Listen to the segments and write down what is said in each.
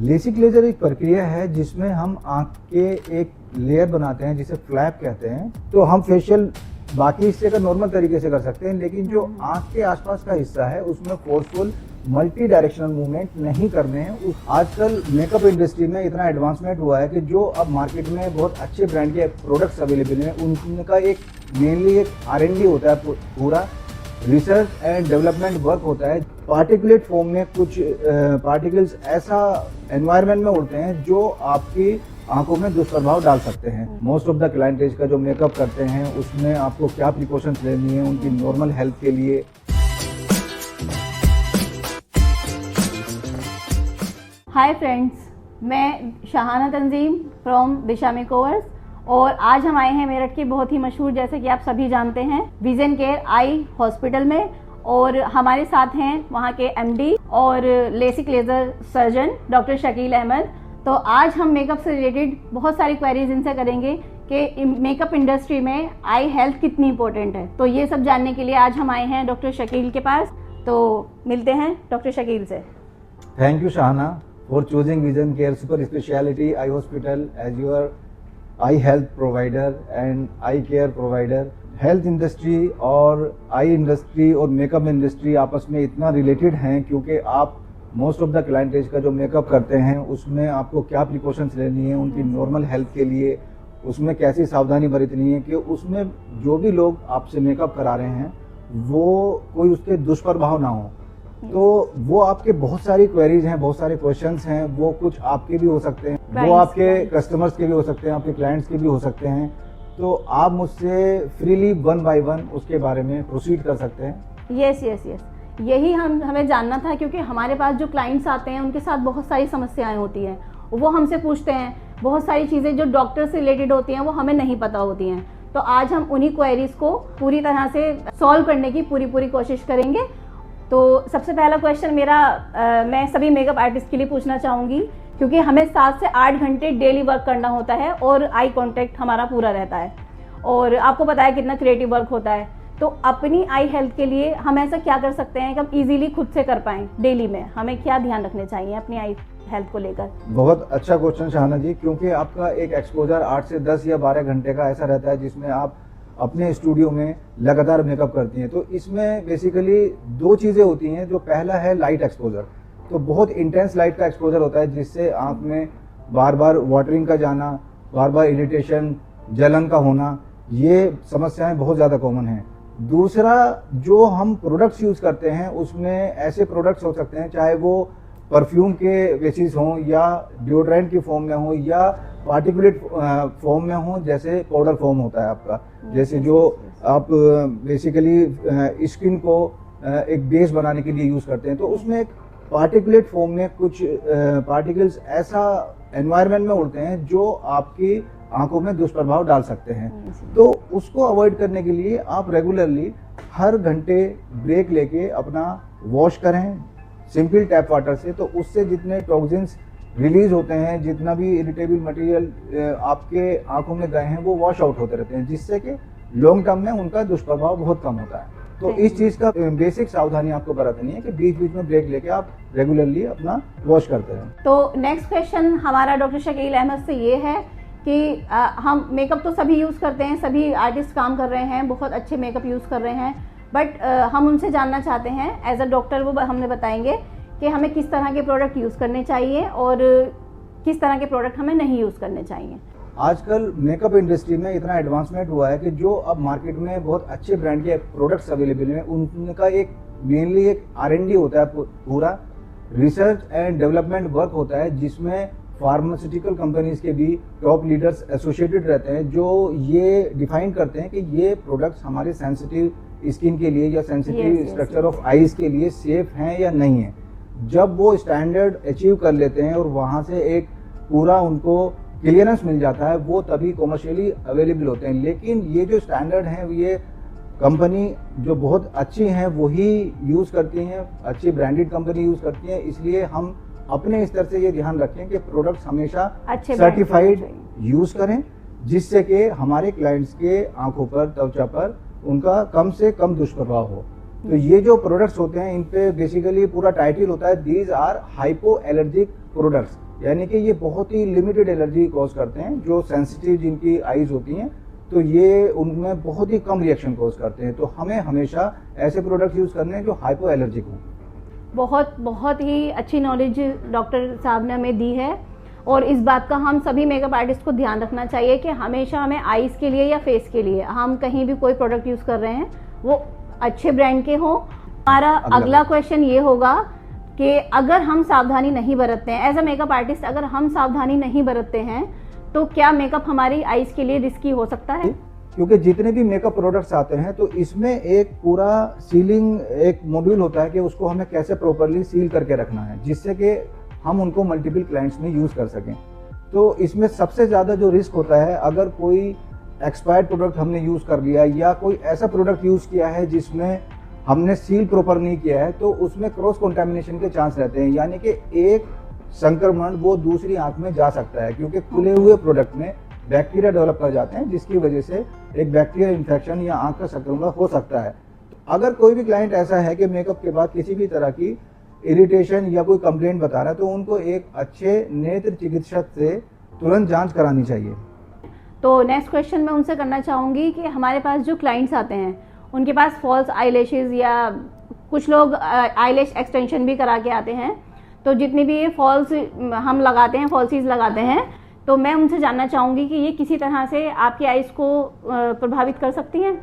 LASIK laser एक प्रक्रिया है जिसमें हम आंख के एक लेयर बनाते हैं जिसे फ्लैप कहते हैं। तो हम फेशियल बाकी हिस्से का नॉर्मल तरीके से कर सकते हैं, लेकिन जो आंख के आसपास का हिस्सा है उसमें फोर्सफुल मल्टी डायरेक्शनल मूवमेंट नहीं करने हैं। आजकल मेकअप इंडस्ट्री में इतना एडवांसमेंट हुआ है कि जो अब मार्केट में बहुत अच्छे ब्रांड के प्रोडक्ट्स अवेलेबल हैं, उनका एक मेनली एक R&D होता है, पूरा रिसर्च एंड डेवलपमेंट वर्क होता है। पार्टिकुलेट फॉर्म में कुछ पार्टिकल्स ऐसा एनवायरनमेंट में उड़ते हैं जो आपकी आंखों में दुष्प्रभाव डाल सकते हैं। मोस्ट ऑफ द क्लाइंटेज का जो मेकअप करते हैं उसमें आपको क्या प्रिकॉशंस लेनी है उनकी नॉर्मल हेल्थ के लिए। हाय फ्रेंड्स, मैं शाहाना तंजीम फ्रॉम दिशा मेकओवर्स और आज हम आए हैं मेरठ के बहुत ही मशहूर, जैसे कि आप सभी जानते हैं, विजन केयर आई हॉस्पिटल में। और हमारे साथ हैं वहाँ के MD और LASIK laser surgeon doctor Shakeel Ahmed. तो आज हम मेकअप से रिलेटेड बहुत सारी क्वेरीज इनसे करेंगे कि मेकअप इंडस्ट्री में आई हेल्थ कितनी इंपॉर्टेंट है। तो ये सब जानने के लिए आज हम आए हैं डॉक्टर शकील के पास। तो मिलते हैं डॉक्टर शकील से। Thank you Shahana for choosing Vision Care Super Speciality Eye Hospital as your eye health provider and eye care provider। Health industry और आई इंडस्ट्री और मेकअप इंडस्ट्री आपस में इतना रिलेटेड हैं क्योंकि आप मोस्ट ऑफ द क्लाइंटेज का जो मेकअप करते हैं उसमें आपको क्या प्रिकॉशंस लेनी है उनकी नॉर्मल हेल्थ के लिए, उसमें कैसी सावधानी बरतनी है कि उसमें जो भी लोग आपसे मेकअप करा रहे हैं वो कोई उसके दुष्प्रभाव ना हो। तो वो आपके बहुत सारी क्वेरीज हैं, बहुत सारे क्वेश्चंस हैं, वो कुछ आपके भी हो सकते हैं, वो आपके कस्टमर्स के भी हो सकते हैं, आपके क्लाइंट्स के भी हो सकते हैं। तो आप मुझसे फ्रीली 1 by 1 उसके बारे में प्रोसीड कर सकते हैं। यस, यही हमें जानना था, क्योंकि हमारे पास जो क्लाइंट्स आते हैं उनके साथ बहुत सारी समस्याएं होती हैं। वो हमसे पूछते हैं बहुत सारी चीज़ें जो डॉक्टर से रिलेटेड होती हैं, वो हमें नहीं पता होती हैं। तो आज हम उन्हीं क्वेरीज को पूरी तरह से सॉल्व करने की पूरी कोशिश करेंगे। तो सबसे पहला क्वेश्चन मेरा मैं सभी मेकअप आर्टिस्ट के लिए पूछना चाहूँगी, क्योंकि हमें 7 से 8 घंटे डेली वर्क करना होता है और आई कांटेक्ट हमारा पूरा रहता है और आपको पता है कितना क्रिएटिव वर्क होता है। तो अपनी आई हेल्थ के लिए हम ऐसा क्या कर सकते हैं कि हम इजीली खुद से कर पाएँ डेली में? हमें क्या ध्यान रखने चाहिए अपनी आई हेल्थ को लेकर? बहुत अच्छा क्वेश्चन शाहाना जी, क्योंकि आपका एक एक्सपोजर 8 से 10 या 12 घंटे का ऐसा रहता है जिसमें आप अपने स्टूडियो में लगातार मेकअप करती हैं। तो इसमें बेसिकली 2 चीज़ें होती हैं। जो पहला है लाइट एक्सपोजर। तो बहुत इंटेंस लाइट का एक्सपोजर होता है जिससे आंख में बार बार वाटरिंग का जाना, बार बार इरिटेशन, जलन का होना, ये समस्याएं बहुत ज़्यादा कॉमन हैं। दूसरा, जो हम प्रोडक्ट्स यूज़ करते हैं उसमें ऐसे प्रोडक्ट्स हो सकते हैं, चाहे वो परफ्यूम के बेसिस हों या डिओड्रेंट की फॉर्म में हो या पार्टिकुलेट फॉर्म में हो, जैसे पाउडर फॉर्म होता है आपका, जैसे जो आप बेसिकली स्किन को एक बेस बनाने के लिए यूज़ करते हैं। तो उसमें एक पार्टिकुलेट फॉर्म में कुछ पार्टिकल्स ऐसा एनवायरनमेंट में उड़ते हैं जो आपकी आंखों में दुष्प्रभाव डाल सकते हैं। तो उसको अवॉइड करने के लिए आप रेगुलरली हर घंटे ब्रेक लेके अपना वॉश करें सिंपल टैप वाटर से। तो उससे जितने टॉक्सिन्स रिलीज होते हैं, जितना भी इरिटेबल मटेरियल आपके आंखों में गए हैं, वो वॉश आउट होते रहते हैं, जिससे कि लॉन्ग टर्म में उनका दुष्प्रभाव बहुत कम होता है। तो इस चीज़ का बेसिक सावधानी आपको बरतनी है कि बीच बीच में ब्रेक लेके आप रेगुलरली अपना वॉश करते रहें। तो नेक्स्ट क्वेश्चन हमारा डॉक्टर शकील अहमद से ये है कि हम मेकअप तो सभी यूज़ करते हैं, सभी आर्टिस्ट काम कर रहे हैं, बहुत अच्छे मेकअप यूज़ कर रहे हैं, बट हम उनसे जानना चाहते हैं एज अ डॉक्टर, वो हमें बताएंगे कि हमें किस तरह के प्रोडक्ट यूज़ करने चाहिए और किस तरह के प्रोडक्ट हमें नहीं यूज़ करने चाहिए। आजकल मेकअप इंडस्ट्री में इतना एडवांसमेंट हुआ है कि जो अब मार्केट में बहुत अच्छे ब्रांड के प्रोडक्ट्स अवेलेबल हैं, उनका एक मेनली एक R&D होता है, पूरा रिसर्च एंड डेवलपमेंट वर्क होता है, जिसमें फार्मास्यूटिकल कंपनीज के भी टॉप लीडर्स एसोसिएटेड रहते हैं, जो ये डिफाइन करते हैं कि ये प्रोडक्ट्स हमारे सेंसिटिव स्किन के लिए या सेंसिटिव स्ट्रक्चर ऑफ आईज के लिए सेफ हैं या नहीं है। जब वो स्टैंडर्ड अचीव कर लेते हैं और वहाँ से एक पूरा उनको क्लियरेंस मिल जाता है, वो तभी कॉमर्शियली अवेलेबल होते हैं। लेकिन ये जो स्टैंडर्ड हैं, ये कंपनी जो बहुत अच्छी हैं वही यूज़ करती हैं, अच्छी ब्रांडेड कंपनी यूज़ करती हैं। इसलिए हम अपने स्तर से ये ध्यान रखें कि प्रोडक्ट्स हमेशा सर्टिफाइड यूज़ करें, जिससे कि हमारे क्लाइंट्स के आंखों पर, त्वचा पर उनका कम से कम दुष्प्रभाव हो। तो ये जो प्रोडक्ट्स होते हैं इन पे बेसिकली पूरा टाइटल होता है, these are hypo allergic products. यानी कि ये बहुत ही लिमिटेड एलर्जी कॉज करते हैं। जो सेंसिटिव जिनकी आईज होती हैं तो ये उनमें बहुत ही कम रिएक्शन कॉज करते हैं। तो हमें हमेशा ऐसे प्रोडक्ट यूज करने हैं जो हाइपो एलर्जिक हों। बहुत बहुत ही अच्छी नॉलेज डॉक्टर साहब ने हमें दी है, और इस बात का हम सभी मेकअप आर्टिस्ट को ध्यान रखना चाहिए कि हमेशा हमें आईज के लिए या फेस के लिए हम कहीं भी कोई प्रोडक्ट यूज़ कर रहे हैं वो अच्छे ब्रांड के हों। हमारा अगला क्वेश्चन ये होगा कि अगर हम सावधानी नहीं बरतते हैं एज अ मेकअप आर्टिस्ट, अगर हम सावधानी नहीं बरतते हैं तो क्या मेकअप हमारी आईज के लिए रिस्की हो सकता है? क्योंकि जितने भी मेकअप प्रोडक्ट्स आते हैं तो इसमें एक पूरा सीलिंग एक मॉड्यूल होता है कि उसको हमें कैसे प्रॉपरली सील करके रखना है जिससे कि हम उनको मल्टीपल क्लाइंट्स में यूज कर सकें। तो इसमें सबसे ज़्यादा जो रिस्क होता है, अगर कोई एक्सपायर्ड प्रोडक्ट हमने यूज़ कर लिया या कोई ऐसा प्रोडक्ट यूज़ किया है जिसमें हमने सील प्रॉपर नहीं किया है, तो उसमें क्रॉस कंटामिनेशन के चांस रहते हैं। यानी कि एक संक्रमण वो दूसरी आंख में जा सकता है, क्योंकि खुले हुए प्रोडक्ट में बैक्टीरिया डेवलप कर जाते हैं जिसकी वजह से एक बैक्टीरियल इन्फेक्शन या आंख का संक्रमण हो सकता है। अगर कोई भी क्लाइंट ऐसा है कि मेकअप के बाद किसी भी तरह की इरिटेशन या कोई कंप्लेंट बता रहा है तो उनको एक अच्छे नेत्र चिकित्सक से तुरंत जांच करानी चाहिए। तो नेक्स्ट क्वेश्चन मैं उनसे करना चाहूँगी कि हमारे पास जो क्लाइंट्स आते हैं उनके पास फॉल्स आईलैशेस या कुछ लोग आईलैश एक्सटेंशन भी करा के आते हैं, तो जितनी भी ये फॉल्स हम लगाते हैं, फॉल्सीज लगाते हैं, तो मैं उनसे जानना चाहूँगी कि ये किसी तरह से आपकी आईज को प्रभावित कर सकती हैं?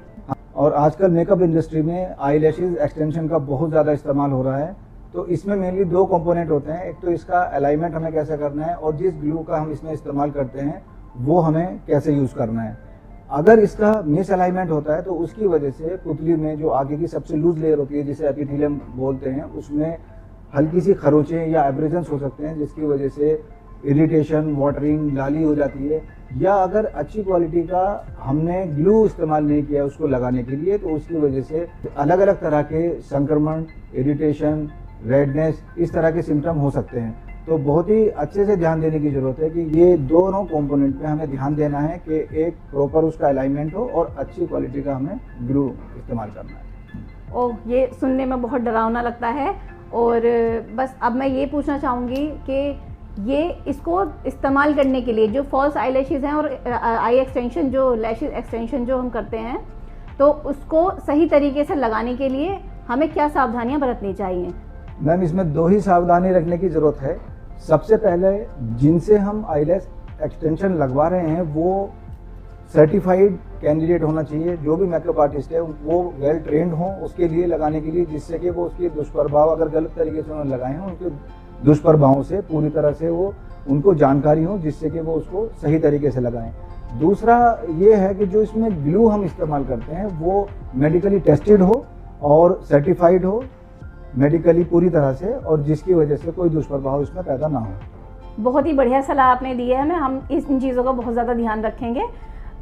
और आजकल मेकअप इंडस्ट्री में आईलैशेस एक्सटेंशन का बहुत ज़्यादा इस्तेमाल हो रहा है। तो इसमें मेनली दो कंपोनेंट होते हैं, एक तो इसका अलाइनमेंट हमें कैसे करना है और जिस ग्लू का हम इसमें इस्तेमाल करते हैं वो हमें कैसे यूज़ करना है। अगर इसका मिस अलाइनमेंट होता है तो उसकी वजह से पुतली में जो आगे की सबसे लूज लेयर होती है जिसे एपिथेलियम बोलते हैं, उसमें हल्की सी खरोंचे या एब्रेजन्स हो सकते हैं जिसकी वजह से इरिटेशन, वाटरिंग, लाली हो जाती है। या अगर अच्छी क्वालिटी का हमने ग्लू इस्तेमाल नहीं किया उसको लगाने के लिए तो उसकी वजह से अलग अलग तरह के संक्रमण, इरिटेशन, रेडनेस, इस तरह के सिम्टम हो सकते हैं। तो बहुत ही अच्छे से ध्यान देने की जरूरत है कि ये दोनों कंपोनेंट पे हमें ध्यान देना है कि एक प्रॉपर उसका अलाइनमेंट हो और अच्छी क्वालिटी का हमें ग्लू इस्तेमाल करना है। ओह, ये सुनने में बहुत डरावना लगता है। और बस अब मैं ये पूछना चाहूँगी कि ये इसको इस्तेमाल करने के लिए जो फॉल्स आई लैशेज़ हैं और आई एक्सटेंशन, जो लैशेज़ एक्सटेंशन जो हम करते हैं, तो उसको सही तरीके से लगाने के लिए हमें क्या सावधानियां बरतनी चाहिए? मैम, इसमें दो ही सावधानी रखने की ज़रूरत है। सबसे पहले जिनसे हम आईलैश एक्सटेंशन लगवा रहे हैं वो सर्टिफाइड कैंडिडेट होना चाहिए। जो भी मेकअप आर्टिस्ट है वो वेल ट्रेंड हो उसके लिए लगाने के लिए, जिससे कि वो उसके दुष्प्रभाव, अगर गलत तरीके से उन्होंने लगाए हैं, उनके दुष्प्रभावों से पूरी तरह से वो उनको जानकारी हो जिससे कि वो उसको सही तरीके से लगाएं। दूसरा ये है कि जो इसमें ग्लू हम इस्तेमाल करते हैं वो मेडिकली टेस्टेड हो और सर्टिफाइड हो मेडिकली पूरी तरह से, और जिसकी वजह से कोई दुष्प्रभाव इसमें पैदा ना हो। बहुत ही बढ़िया सलाह आपने दी है हमें, हम इन चीज़ों का बहुत ज़्यादा ध्यान रखेंगे।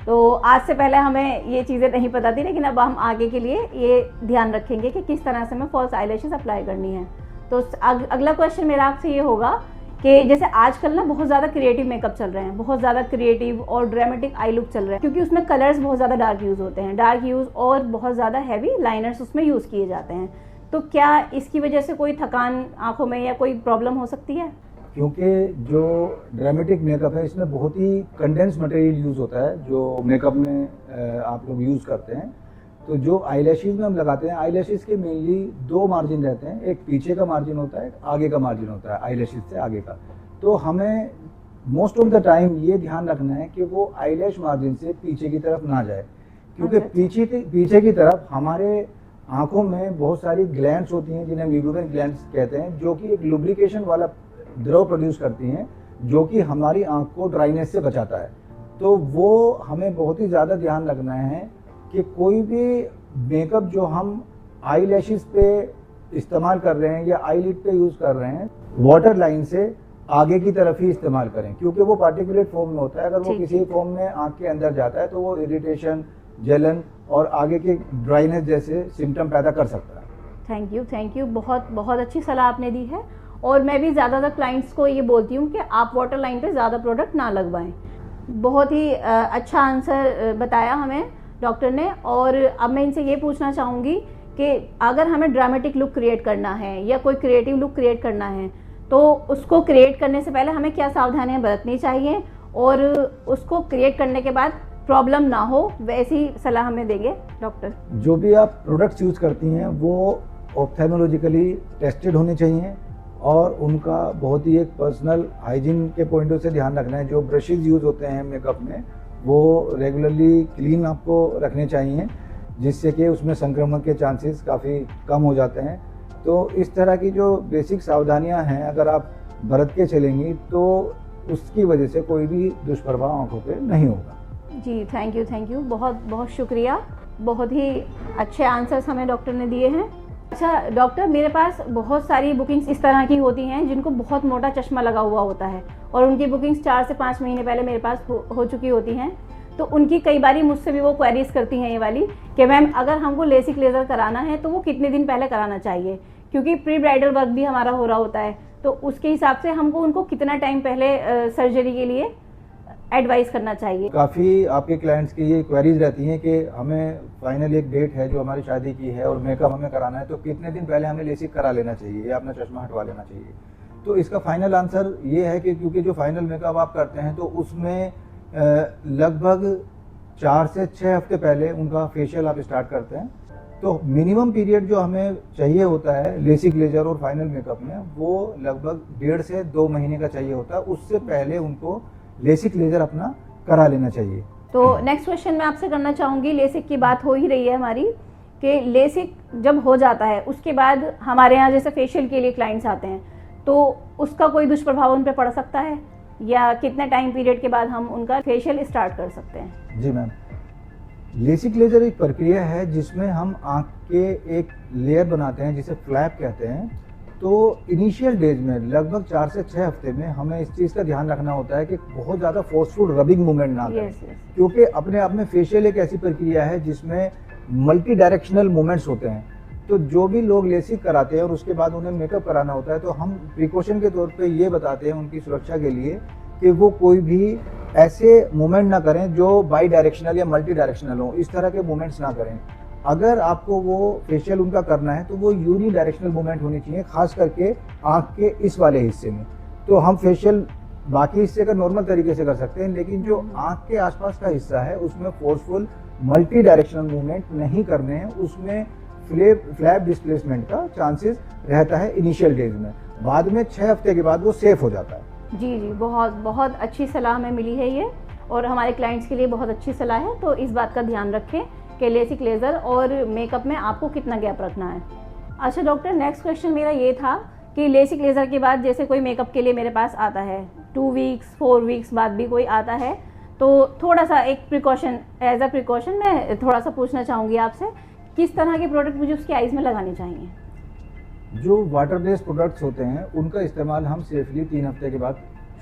तो आज से पहले हमें ये चीज़ें नहीं पता थी, लेकिन अब हम आगे के लिए ये ध्यान रखेंगे कि किस तरह से हमें फॉल्स आईलैशेस अप्लाई करनी है। तो अगला क्वेश्चन मेरा आपसे ये होगा कि जैसे आजकल ना बहुत ज़्यादा क्रिएटिव मेकअप चल रहे हैं, बहुत ज़्यादा क्रिएटिव और ड्रामेटिक आई लुक चल रहे हैं, क्योंकि उसमें कलर्स बहुत ज़्यादा डार्क यूज़ होते हैं, डार्क यूज़ और बहुत ज़्यादा हैवी लाइनर्स उसमें यूज़ किए जाते हैं। तो क्या इसकी वजह से कोई थकान आंखों में या कोई प्रॉब्लम हो सकती है? क्योंकि जो ड्रामेटिक मेकअप है इसमें बहुत ही कंडेंस मटेरियल यूज़ होता है जो मेकअप में आप लोग यूज़ करते हैं। तो जो आईलैशेस में हम लगाते हैं, आईलैशेस के मेनली दो मार्जिन रहते हैं, एक पीछे का मार्जिन होता है, आगे का मार्जिन होता है आईलैशेस से आगे का। तो हमें मोस्ट ऑफ द टाइम ये ध्यान रखना है कि वो आईलैश मार्जिन से पीछे की तरफ ना जाए, क्योंकि पीछे की तरफ हमारे आंखों में बहुत सारी ग्लैंड्स होती हैं जिन्हें म्यूकोर ग्लैंड्स कहते हैं, जो कि एक लुब्रिकेशन वाला द्रव प्रोड्यूस करती हैं जो कि हमारी आंख को ड्राइनेस से बचाता है। तो वो हमें बहुत ही ज़्यादा ध्यान रखना है कि कोई भी मेकअप जो हम आई लैशेस पे इस्तेमाल कर रहे हैं या आई लिड पे यूज़ कर रहे हैं, वाटर लाइन से आगे की तरफ ही इस्तेमाल करें, क्योंकि वो पार्टिकुलेट फॉर्म में होता है। अगर वो किसी फॉर्म में आंख के अंदर जाता है तो वो इरिटेशन, जलन और आगे के ड्राइनेस जैसे सिम्टम पैदा कर सकता है। थैंक यू, बहुत बहुत अच्छी सलाह आपने दी है। और मैं भी ज़्यादातर क्लाइंट्स को ये बोलती हूँ कि आप वाटर लाइन पे ज़्यादा प्रोडक्ट ना लगवाएं। बहुत ही अच्छा आंसर बताया हमें डॉक्टर ने। और अब मैं इनसे ये पूछना चाहूँगी कि अगर हमें ड्रामेटिक लुक क्रिएट करना है या कोई क्रिएटिव लुक क्रिएट करना है, तो उसको क्रिएट करने से पहले हमें क्या सावधानियां बरतनी चाहिए और उसको क्रिएट करने के बाद प्रॉब्लम ना हो वैसी सलाह हमें देंगे डॉक्टर। जो भी आप प्रोडक्ट्स यूज़ करती हैं वो ऑप्थेल्मोलॉजिकली टेस्टेड होने चाहिए और उनका बहुत ही एक पर्सनल हाइजीन के पॉइंट से ध्यान रखना है। जो ब्रशेज यूज़ होते हैं मेकअप में वो रेगुलरली क्लीन आपको रखने चाहिए, जिससे कि उसमें संक्रमण के चांसेस काफ़ी कम हो जाते हैं। तो इस तरह की जो बेसिक सावधानियां हैं अगर आप बरत के चलेंगी तो उसकी वजह से कोई भी दुष्प्रभाव आंखों पे नहीं होगा। जी थैंक यू, बहुत बहुत शुक्रिया। बहुत ही अच्छे आंसर्स हमें डॉक्टर ने दिए हैं। अच्छा डॉक्टर, मेरे पास बहुत सारी बुकिंग्स इस तरह की होती हैं जिनको बहुत मोटा चश्मा लगा हुआ होता है और उनकी बुकिंग्स 4 से 5 महीने पहले मेरे पास हो चुकी होती हैं। तो उनकी कई बारी मुझसे भी वो क्वेरीज करती हैं ये वाली कि मैम अगर हमको लेसिक लेज़र कराना है तो वो कितने दिन पहले कराना चाहिए, क्योंकि प्री ब्राइडल वर्क भी हमारा हो रहा होता है। तो उसके हिसाब से हमको उनको कितना टाइम पहले सर्जरी के लिए एडवाइस करना चाहिए। काफ़ी आपके क्लाइंट्स की ये क्वेरीज रहती हैं कि हमें फाइनल एक डेट है जो हमारी शादी की है और मेकअप हमें कराना है, तो कितने दिन पहले हमें लेसिक करा लेना चाहिए या अपना चश्मा हटवा लेना चाहिए। तो इसका फाइनल आंसर ये है कि क्योंकि जो फाइनल मेकअप आप करते हैं तो उसमें लगभग 4 से 6 हफ्ते पहले उनका फेशियल आप स्टार्ट करते हैं। तो मिनिमम पीरियड जो हमें चाहिए होता है लेसिक लेजर और फाइनल मेकअप में वो लगभग 1.5 से 2 महीने का चाहिए होता है। उससे पहले उनको लेसिक लेजर अपना करा लेना चाहिए। तो नेक्स्ट क्वेश्चन मैं आपसे करना चाहूँगी, लेसिक की बात हो ही रही है हमारी कि लेसिक जब हो जाता है उसके बाद हमारे यहाँ जैसे फेशियल के लिए क्लाइंट्स आते हैं तो उसका कोई दुष्प्रभाव उन पर पड़ सकता है या कितने टाइम पीरियड के बाद हम उनका फेशियल स्टार्ट कर सकते हैं? जी मैम, लेसिक लेजर एक प्रक्रिया है जिसमें हम आँख के एक लेयर बनाते हैं जिसे फ्लैप कहते हैं। तो इनिशियल डेज में लगभग 4 से 6 हफ्ते में हमें इस चीज़ का ध्यान रखना होता है कि बहुत ज़्यादा फोर्सफुल रबिंग मूवमेंट ना करें। क्योंकि अपने आप में फेशियल एक ऐसी प्रक्रिया है जिसमें मल्टी डायरेक्शनल मूवमेंट्स होते हैं। तो जो भी लोग लेसिक कराते हैं और उसके बाद उन्हें मेकअप कराना होता है तो हम प्रिकॉशन के तौर पे ये बताते हैं उनकी सुरक्षा के लिए कि वो कोई भी ऐसे मूवमेंट ना करें जो बाई डायरेक्शनल या मल्टी डायरेक्शनल हो, इस तरह के मूवमेंट्स ना करें। अगर आपको वो फेशियल उनका करना है तो वो यूनी डायरेक्शनल मूवमेंट होनी चाहिए, खास करके आँख के इस वाले हिस्से में। तो हम फेशियल बाकी हिस्से का नॉर्मल तरीके से कर सकते हैं, लेकिन जो आँख के आसपास का हिस्सा है उसमें फोर्सफुल मल्टी डायरेक्शनल मूवमेंट नहीं करने हैं। उसमें फ्लैप डिस्प्लेसमेंट का चांसेस रहता है इनिशियल डेज में। बाद में 6 हफ्ते के बाद वो सेफ हो जाता है। जी बहुत बहुत अच्छी सलाह हमें मिली है ये और हमारे क्लाइंट्स के लिए बहुत अच्छी सलाह है। तो इस बात का ध्यान रखें कि लेसिक लेज़र और मेकअप में आपको कितना गैप रखना है। अच्छा डॉक्टर, नेक्स्ट क्वेश्चन मेरा ये था कि लेसिक लेज़र के बाद जैसे कोई मेकअप के लिए मेरे पास आता है 2 वीक्स 4 वीक्स बाद भी कोई आता है, तो थोड़ा सा एक प्रिकॉशन एज अ प्रिकॉशन मैं थोड़ा सा पूछना चाहूँगी आपसे, किस तरह के प्रोडक्ट मुझे उसकी आइज़ में लगाने चाहिए? जो वाटर बेस्ड प्रोडक्ट्स होते हैं उनका इस्तेमाल हम सेफली 3 हफ्ते के बाद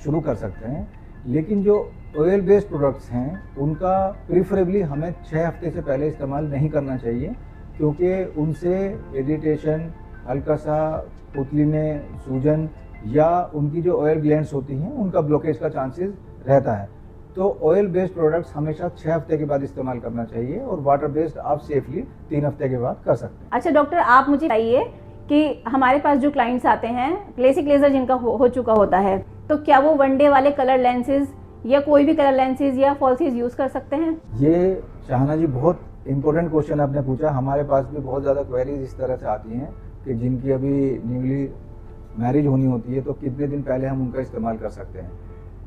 शुरू कर सकते हैं, लेकिन जो ऑयल बेस्ड प्रोडक्ट्स हैं उनका प्रीफरेबली हमें 6 हफ्ते से पहले इस्तेमाल नहीं करना चाहिए, क्योंकि उनसे इरिटेशन, हल्का सा पुतली में सूजन या उनकी जो ऑयल ग्लैंड्स होती हैं उनका ब्लॉकेज का चांसेस रहता है। तो ऑयल बेस्ड प्रोडक्ट्स हमेशा 6 हफ्ते के बाद इस्तेमाल करना चाहिए और वाटर बेस्ड आप सेफली 3 हफ्ते के बाद कर सकते हैं। अच्छा डॉक्टर, आप मुझे बताइए कि हमारे पास जो क्लाइंट्स आते हैं लेसिक लेज़र जिनका हो चुका होता है, तो क्या वो 1 डे वाले कलर लेंसेज या कोई भी कलर लेंसेज या फॉल्सीज यूज़ कर सकते हैं? ये शाहना जी बहुत इंपॉर्टेंट क्वेश्चन आपने पूछा। हमारे पास भी बहुत ज़्यादा क्वेरीज इस तरह से आती हैं कि जिनकी अभी न्यूली मैरिज होनी होती है तो कितने दिन पहले हम उनका इस्तेमाल कर सकते हैं।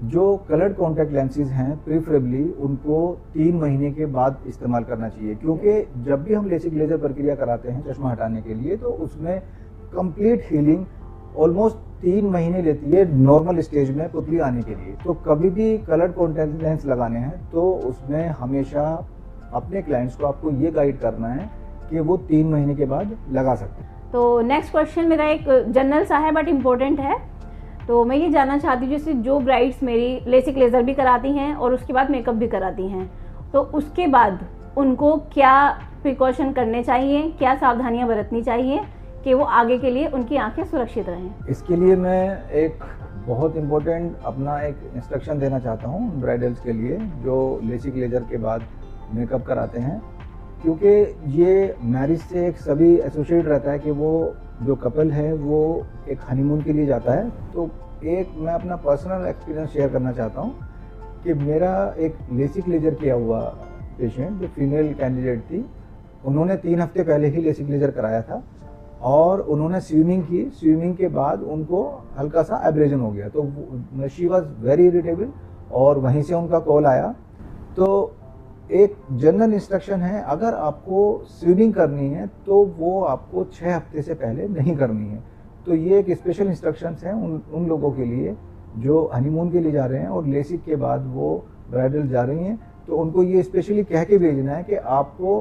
जो कलर्ड कॉन्टैक्ट लेंसेज हैं प्रीफरेबली उनको 3 महीने के बाद इस्तेमाल करना चाहिए, क्योंकि जब भी हम लेसिक लेजर प्रक्रिया कराते हैं चश्मा हटाने के लिए तो उसमें कंप्लीट हीलिंग ऑलमोस्ट 3 महीने लेती है नॉर्मल स्टेज में पुतली आने के लिए। तो कभी भी कलर्ड कॉन्टैक्ट लेंस लगाने हैं तो उसमें हमेशा अपने क्लाइंट्स को आपको ये गाइड करना है कि वो 3 महीने के बाद लगा सकते हैं। तो नेक्स्ट क्वेश्चन मेरा एक जनरल सा है बट इम्पोर्टेंट है। तो मैं ये जानना चाहती हूँ जैसे जो ब्राइड्स मेरी लेसिक लेज़र भी कराती हैं और उसके बाद मेकअप भी कराती हैं, तो उसके बाद उनको क्या प्रिकॉशन करने चाहिए, क्या सावधानियाँ बरतनी चाहिए कि वो आगे के लिए उनकी आंखें सुरक्षित रहें? इसके लिए मैं एक बहुत इम्पोर्टेंट अपना एक इंस्ट्रक्शन देना चाहता हूँ ब्राइडल्स के लिए जो लेसिक लेजर के बाद मेकअप कराते हैं। क्योंकि ये मैरिज से एक सभी एसोसिएट रहता है कि वो जो कपल है वो एक हनीमून के लिए जाता है। तो एक मैं अपना पर्सनल एक्सपीरियंस शेयर करना चाहता हूँ कि मेरा एक लेसिक लेजर किया हुआ पेशेंट जो फीमेल कैंडिडेट थी, उन्होंने 3 हफ्ते पहले ही लेसिक लेजर कराया था और उन्होंने स्विमिंग की। स्विमिंग के बाद उनको हल्का सा एब्रेजन हो गया, तो शी वॉज वेरी इरिटेबल और वहीं से उनका कॉल आया। तो एक जनरल इंस्ट्रक्शन है, अगर आपको स्विमिंग करनी है तो वो आपको 6 हफ्ते से पहले नहीं करनी है। तो ये एक स्पेशल इंस्ट्रक्शंस हैं उन लोगों के लिए जो हनीमून के लिए जा रहे हैं और लेसिक के बाद वो ब्राइडल जा रही हैं। तो उनको ये स्पेशली कह के भेजना है कि आपको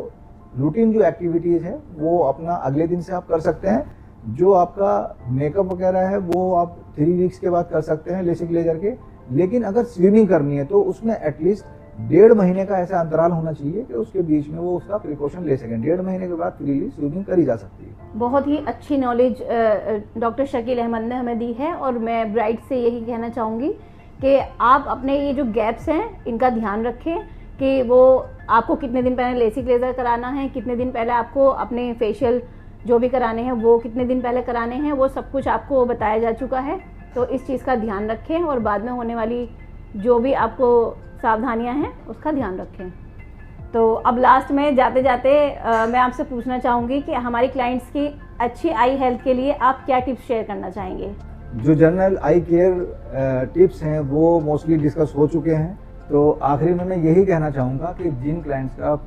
रूटीन जो एक्टिविटीज़ है वो अपना अगले दिन से आप कर सकते हैं। जो आपका मेकअप वगैरह है वो आप 3 वीक्स के बाद कर सकते हैं लेसिक लेजर के। लेकिन अगर स्विमिंग करनी है तो उसमें एटलीस्ट 1.5 महीने का ऐसा अंतराल होना चाहिए कि उसके बीच में वो उसका प्रिकॉशन ले सकें। 1.5 महीने के बाद फ्रीली स्विमिंग करी जा सकती है। बहुत ही अच्छी नॉलेज डॉक्टर शकील अहमद ने हमें दी है और मैं ब्राइड से यही कहना चाहूँगी कि आप अपने ये जो गैप्स हैं इनका ध्यान रखें कि वो आपको कितने दिन पहले लेसिक लेज़र कराना है, कितने दिन पहले आपको अपने फेशियल जो भी कराने हैं वो कितने दिन पहले कराने हैं, वो सब कुछ आपको बताया जा चुका है। तो इस चीज़ का ध्यान रखें और बाद में होने वाली जो भी आपको सावधानियां हैं उसका ध्यान रखें। तो अब लास्ट में जाते जाते मैं आपसे पूछना चाहूँगी कि हमारी क्लाइंट्स की अच्छी आई हेल्थ के लिए आप क्या टिप्स शेयर करना चाहेंगे? जो जनरल आई केयर टिप्स हैं वो मोस्टली डिस्कस हो चुके हैं। तो आखिरी में मैं यही कहना चाहूँगा कि जिन क्लाइंट्स का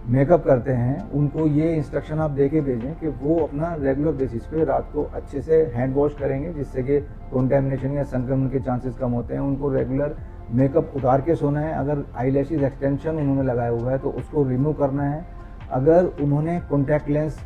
मेकअप करते हैं उनको ये इंस्ट्रक्शन आप दे के भेजें कि वो अपना रेगुलर बेसिस पे रात को अच्छे से हैंड वॉश करेंगे, जिससे कि कंटेमिनेशन या संक्रमण के चांसेस कम होते हैं। उनको रेगुलर मेकअप उतार के सोना है। अगर आईलैशेस एक्सटेंशन उन्होंने लगाया हुआ है तो उसको रिमूव करना है। अगर उन्होंने कॉन्टैक्ट लेंस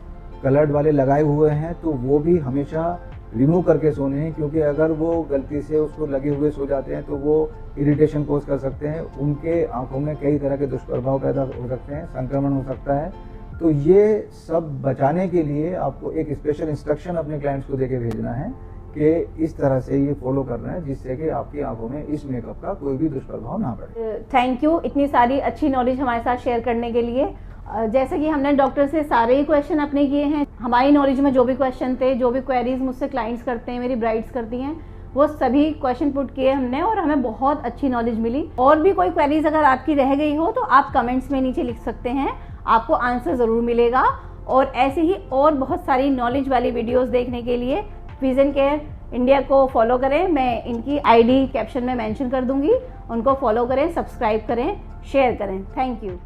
कलर्ड वाले लगाए हुए हैं तो वो भी हमेशा रिमूव करके सोने हैं, क्योंकि अगर वो गलती से उसको लगे हुए सो जाते हैं तो वो इरिटेशन कोज कर सकते हैं। उनके आंखों में कई तरह के दुष्प्रभाव पैदा हो सकते हैं, संक्रमण हो सकता है। तो ये सब बचाने के लिए आपको एक स्पेशल इंस्ट्रक्शन अपने क्लाइंट्स को देके भेजना है कि इस तरह से ये फॉलो करना है, जिससे कि आपकी आंखों में इस मेकअप का कोई भी दुष्प्रभाव ना पड़े। थैंक यू इतनी सारी अच्छी नॉलेज हमारे साथ शेयर करने के लिए। जैसे कि हमने डॉक्टर से सारे ही क्वेश्चन अपने किए हैं, हमारी नॉलेज में जो भी क्वेश्चन थे, जो भी क्वेरीज मुझसे क्लाइंट्स करते हैं, मेरी ब्राइड्स करती हैं, वो सभी क्वेश्चन पुट किए हमने और हमें बहुत अच्छी नॉलेज मिली। और भी कोई क्वेरीज अगर आपकी रह गई हो तो आप कमेंट्स में नीचे लिख सकते हैं, आपको आंसर ज़रूर मिलेगा। और ऐसे ही और बहुत सारी नॉलेज वाली वीडियोस देखने के लिए विजन केयर इंडिया को फॉलो करें। मैं इनकी आईडी कैप्शन में मेंशन कर दूंगी, उनको फॉलो करें, सब्सक्राइब करें, शेयर करें। Thank you.